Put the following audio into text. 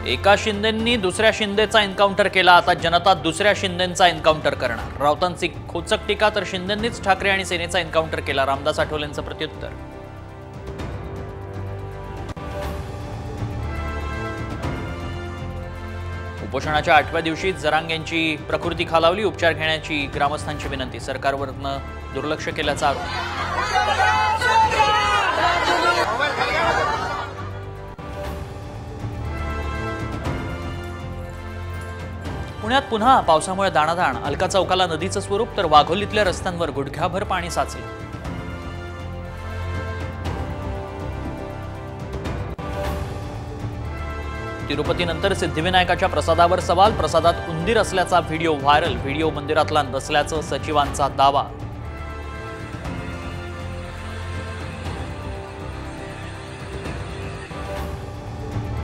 एका शिंदेंनी दुसऱ्या शिंदेचा एन्काउंटर केला, आता जनता दुसऱ्या शिंदेंचा एन्काउंटर करणार। राऊतांची खोचक टीका, तर शिंदेंनीच ठाकरे आणि सेनेचा एन्काउंटर केला, रामदास आठवलेंचं प्रत्युत्तर। उपोषणाच्या 8व्या दिवशी जरांगेंची प्रकृती खालावली, उपचार घेण्याची ग्रामस्थांची विनंती, सरकारवरनं दुर्लक्ष केल्याचा आरोप। पुण्यात पुन्हा पावसामुळे दाणादाण, अलका चौकाला नदीचं स्वरूप, तर वाघोलीतल्या रस्त्यांवर गुडघ्याभर पाणी साचलं। तिरुपतीनंतर सिद्धिविनायकाच्या प्रसादावर सवाल, प्रसादात उंदीर असल्याचा व्हिडिओ व्हायरल, व्हिडिओ मंदिरातला नसल्याचं सचिवांचा दावा।